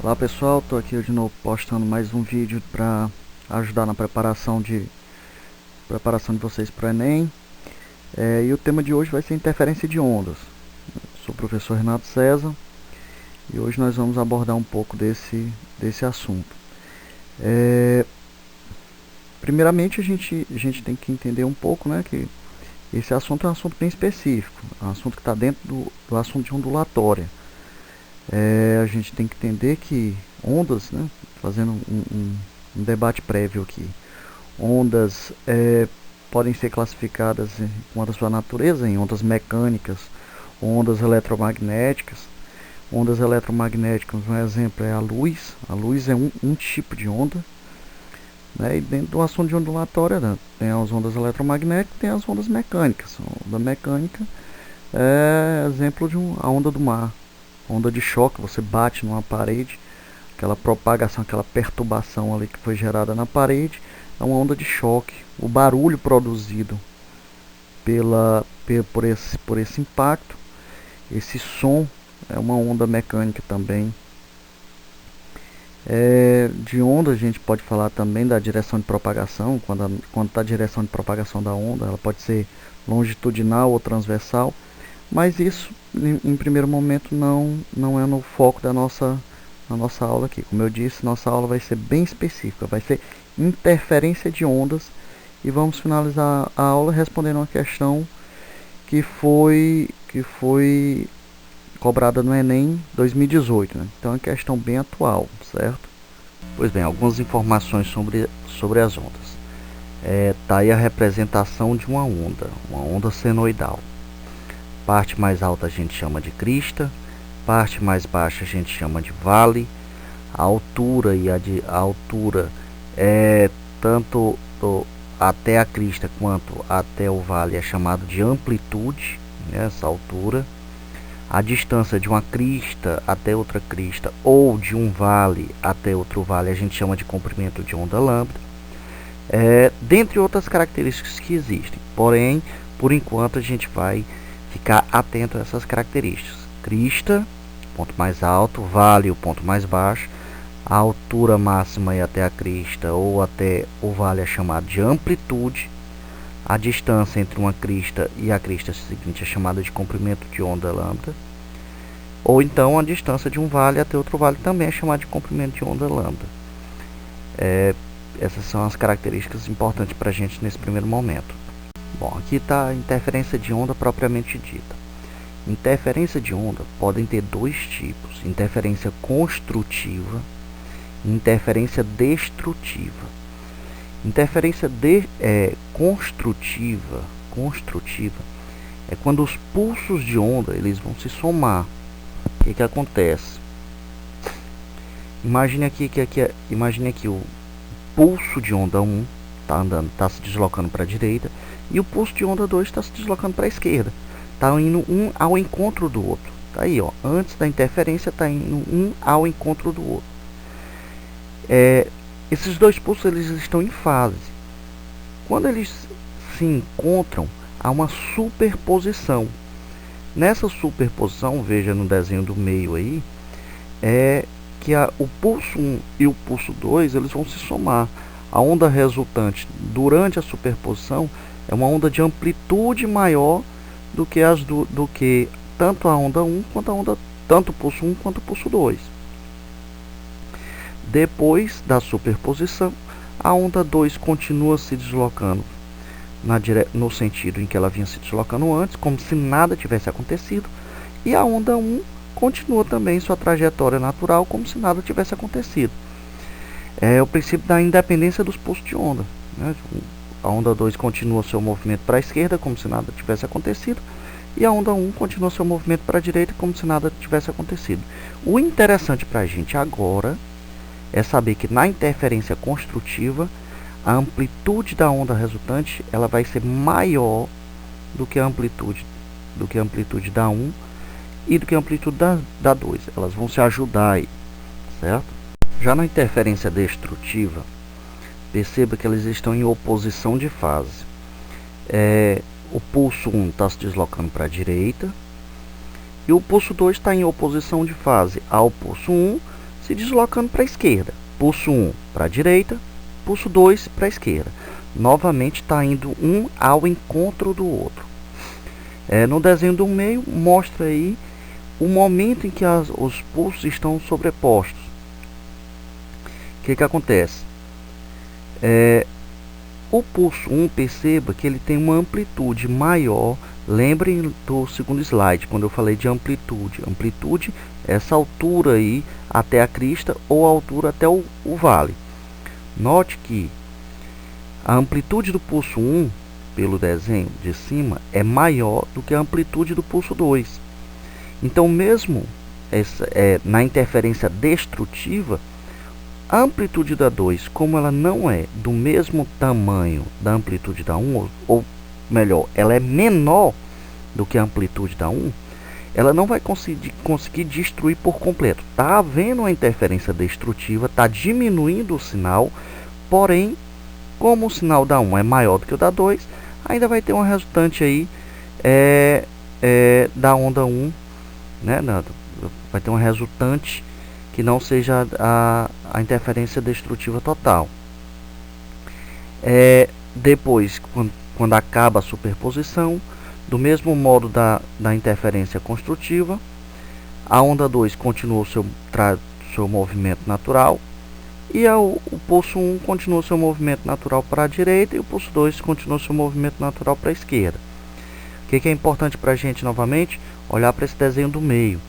Olá pessoal, estou aqui de novo postando mais um vídeo para ajudar na preparação de vocês para o Enem. E o tema de hoje vai ser interferência de ondas. Sou o professor Renato César e hoje nós vamos abordar um pouco desse assunto. Primeiramente a gente tem que entender um pouco, né, que esse assunto é um assunto bem específico, é um assunto que está dentro do assunto de ondulatória. A gente tem que entender que ondas, né, fazendo um debate prévio aqui, ondas podem ser classificadas com a sua natureza em ondas mecânicas, ondas eletromagnéticas. Ondas eletromagnéticas, um exemplo é a luz. A luz é um tipo de onda, né? E dentro do assunto de ondulatória, né, tem as ondas eletromagnéticas, tem as ondas mecânicas. A onda mecânica é exemplo de a onda do mar. Onda de choque, você bate numa parede, aquela propagação, aquela perturbação ali que foi gerada na parede, é uma onda de choque. O barulho produzido por esse impacto, esse som, é uma onda mecânica também. De onda a gente pode falar também da direção de propagação. Quando está a direção de propagação da onda, ela pode ser longitudinal ou transversal, mas isso em primeiro momento não é no foco da nossa aula aqui. Como eu disse, nossa aula vai ser bem específica, vai ser interferência de ondas, e vamos finalizar a aula respondendo uma questão que foi cobrada no Enem 2018, né? Então é uma questão bem atual, certo? Pois bem, algumas informações sobre as ondas. Tá aí a representação de uma onda senoidal. Parte mais alta a gente chama de crista, parte mais baixa a gente chama de vale. A altura a altura é tanto até a crista quanto até o vale é chamado de amplitude, né, essa altura. A distância de uma crista até outra crista ou de um vale até outro vale a gente chama de comprimento de onda lambda. Dentre outras características que existem, porém, por enquanto a gente vai ficar atento a essas características. Crista, ponto mais alto, vale, o ponto mais baixo. A altura máxima até a crista ou até o vale é chamado de amplitude. A distância entre uma crista e a crista seguinte é chamada de comprimento de onda lambda. Ou então a distância de um vale até outro vale também é chamada de comprimento de onda lambda. Essas são as características importantes para a gente nesse primeiro momento. Bom, aqui está a interferência de onda propriamente dita. Interferência de onda podem ter dois tipos: interferência construtiva e interferência destrutiva. Interferência construtiva é quando os pulsos de onda eles vão se somar. O que acontece? Imagine aqui o pulso de onda 1 está se deslocando para a direita, e o pulso de onda 2 está se deslocando para a esquerda. Está indo um ao encontro do outro. Tá aí, ó. Antes da interferência está indo um ao encontro do outro. Esses dois pulsos eles estão em fase. Quando eles se encontram, há uma superposição. Nessa superposição, veja no desenho do meio aí, que o pulso 1 e o pulso 2 eles vão se somar. A onda resultante durante a superposição é uma onda de amplitude maior do que tanto a onda 1 quanto tanto o pulso 1 quanto o pulso 2. Depois da superposição, a onda 2 continua se deslocando no sentido em que ela vinha se deslocando antes, como se nada tivesse acontecido, e a onda 1 continua também sua trajetória natural, como se nada tivesse acontecido. É o princípio da independência dos pulsos de onda, né? A onda 2 continua seu movimento para a esquerda, como se nada tivesse acontecido, e a onda 1 continua seu movimento para a direita, como se nada tivesse acontecido. O interessante para a gente agora é saber que na interferência construtiva, a amplitude da onda resultante ela vai ser maior do que a amplitude da 1 e do que a amplitude da 2. Elas vão se ajudar aí, certo? Já na interferência destrutiva, perceba que elas estão em oposição de fase. O pulso 1 está se deslocando para a direita e o pulso 2 está em oposição de fase ao pulso 1, se deslocando para a esquerda. Pulso 1 para a direita, pulso 2 para a esquerda. Novamente está indo um ao encontro do outro. No desenho do meio mostra aí o momento em que os pulsos estão sobrepostos. O que acontece? O pulso 1, perceba que ele tem uma amplitude maior. Lembrem do segundo slide, quando eu falei de amplitude. Amplitude é essa altura aí até a crista ou a altura até o vale. Note que a amplitude do pulso 1, pelo desenho de cima, é maior do que a amplitude do pulso 2. Então, mesmo na interferência destrutiva, a amplitude da 2, como ela não é do mesmo tamanho da amplitude da 1, ou melhor, ela é menor do que a amplitude da 1, ela não vai conseguir destruir por completo. Está havendo uma interferência destrutiva, está diminuindo o sinal, porém, como o sinal da 1 é maior do que o da 2, ainda vai ter uma resultante aí da onda 1, né? Vai ter uma resultante que não seja a interferência destrutiva total. Depois, quando acaba a superposição, do mesmo modo da interferência construtiva, a onda 2 continua o seu movimento natural, e o pulso 1 continua o seu movimento natural para a direita, e o pulso 2 continua o seu movimento natural para a esquerda. O que é importante para a gente, novamente, olhar para esse desenho do meio.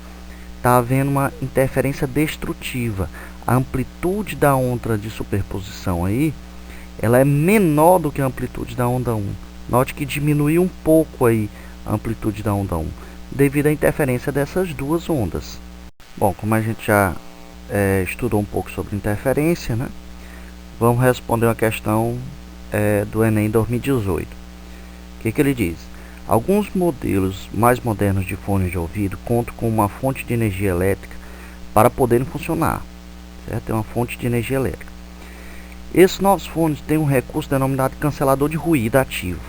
Está havendo uma interferência destrutiva. A amplitude da onda de superposição aí, ela é menor do que a amplitude da onda 1. Note que diminuiu um pouco aí a amplitude da onda 1, devido à interferência dessas duas ondas. Bom, como a gente já estudou um pouco sobre interferência, né? Vamos responder uma questão do Enem 2018. O que ele diz? Alguns modelos mais modernos de fones de ouvido contam com uma fonte de energia elétrica para poderem funcionar. Certo? É uma fonte de energia elétrica. Esses novos fones têm um recurso denominado cancelador de ruído ativo.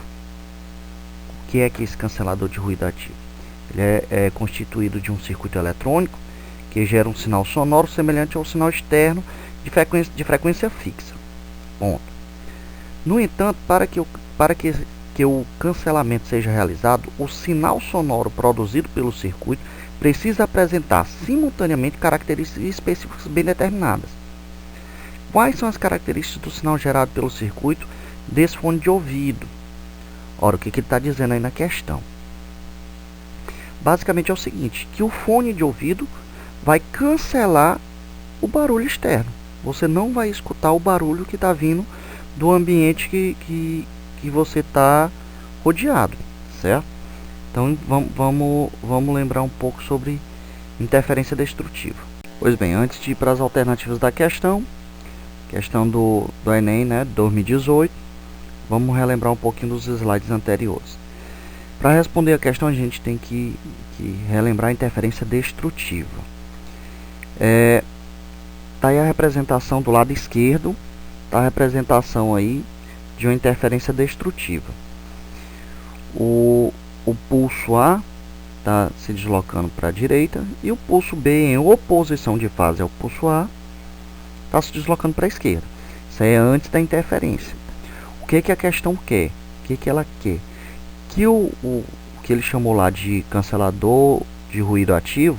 O que é esse cancelador de ruído ativo? Ele é constituído de um circuito eletrônico que gera um sinal sonoro semelhante ao sinal externo de frequência fixa. Ponto. No entanto, para que o cancelamento seja realizado, o sinal sonoro produzido pelo circuito precisa apresentar simultaneamente características específicas bem determinadas. Quais são as características do sinal gerado pelo circuito desse fone de ouvido? Ora, o que ele está dizendo aí na questão? Basicamente é o seguinte, que o fone de ouvido vai cancelar o barulho externo. Você não vai escutar o barulho que está vindo do ambiente que você está rodeado, certo? Então vamos lembrar um pouco sobre interferência destrutiva. Pois bem, antes de ir para as alternativas da questão do Enem, né, 2018, vamos relembrar um pouquinho dos slides anteriores. Para responder a questão, a gente tem que relembrar a interferência destrutiva. Tá aí a representação do lado esquerdo, tá a representação aí de uma interferência destrutiva. O pulso A está se deslocando para a direita e o pulso B, em oposição de fase ao pulso A, está se deslocando para a esquerda. Isso aí é antes da interferência. O que a questão quer? O que ela quer? Que o que ele chamou lá de cancelador de ruído ativo,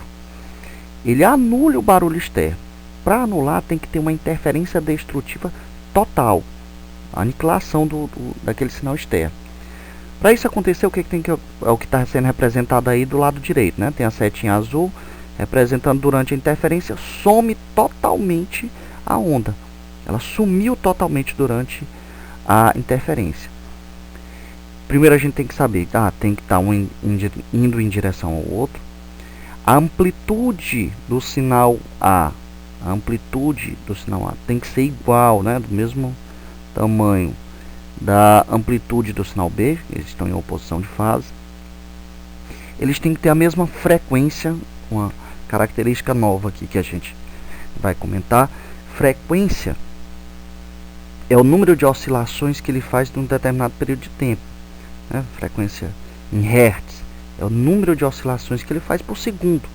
ele anule o barulho externo. Para anular, tem que ter uma interferência destrutiva total, a aniquilação daquele sinal externo. Para isso acontecer, o que é o que está sendo representado aí do lado direito, né? Tem a setinha azul representando durante a interferência, some totalmente a onda. Ela sumiu totalmente durante a interferência. Primeiro a gente tem que saber, tem que estar um indo em direção ao outro. A amplitude do sinal A, tem que ser igual, né? Do mesmo tamanho da amplitude do sinal B, eles estão em oposição de fase. Eles têm que ter a mesma frequência, uma característica nova aqui que a gente vai comentar. Frequência é o número de oscilações que ele faz num determinado período de tempo, né? Frequência em hertz é o número de oscilações que ele faz por segundo.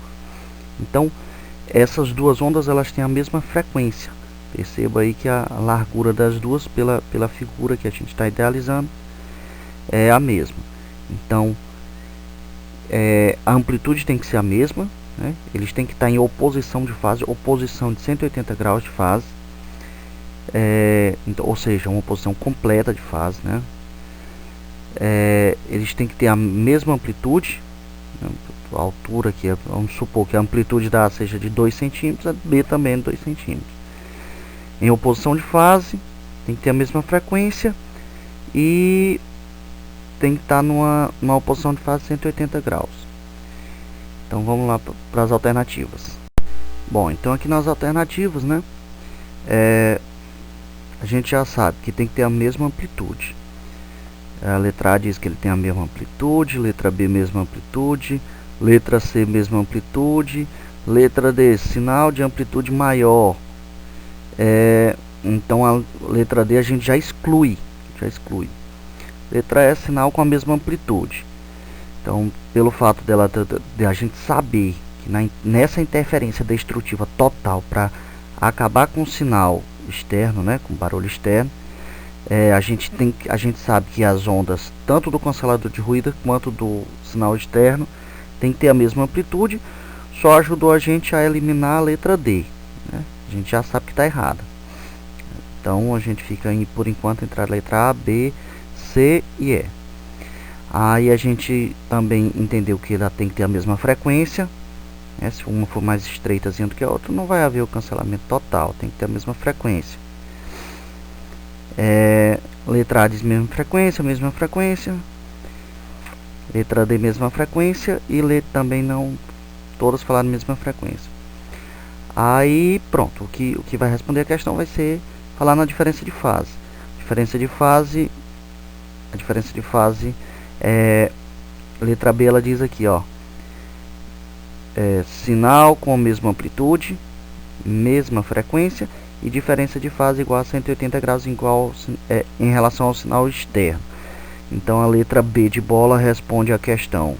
Então, essas duas ondas elas têm a mesma frequência. Perceba aí que a largura das duas pela figura que a gente está idealizando é a mesma. Então a amplitude tem que ser a mesma, né? Eles têm que estar em oposição de fase, oposição de 180 graus de fase, então, ou seja, uma oposição completa de fase, né? Eles têm que ter a mesma amplitude, né? A altura aqui, vamos supor que a amplitude da A seja de 2 centímetros, a B também é 2 centímetros. Em oposição de fase, tem que ter a mesma frequência e tem que estar numa oposição de fase 180 graus. Então vamos lá para as alternativas. Bom, então aqui nas alternativas, né, a gente já sabe que tem que ter a mesma amplitude. A letra A diz que ele tem a mesma amplitude, letra B mesma amplitude, letra C mesma amplitude, letra D sinal de amplitude maior. Então a letra D a gente já exclui. Letra E sinal com a mesma amplitude. Então, pelo fato de a gente saber que nessa interferência destrutiva total, para acabar com o sinal externo, né, com barulho externo, a gente sabe que as ondas, tanto do cancelador de ruído quanto do sinal externo, tem que ter a mesma amplitude. Só ajudou a gente a eliminar a letra D, né? A gente já sabe que está errada. Então a gente fica por enquanto entre a letra A, B, C e E. Aí a gente também entendeu que ela tem que ter a mesma frequência, né? Se uma for mais estreitazinha do que a outra, não vai haver o cancelamento total, tem que ter a mesma frequência. Letra A diz mesma frequência, letra D mesma frequência e letra também não, todas falaram mesma frequência. Aí pronto, o que vai responder a questão vai ser falar na diferença de fase. A diferença de fase letra B ela diz aqui, ó, sinal com a mesma amplitude, mesma frequência e diferença de fase igual a 180 graus em relação ao sinal externo. Então a letra B de bola responde a questão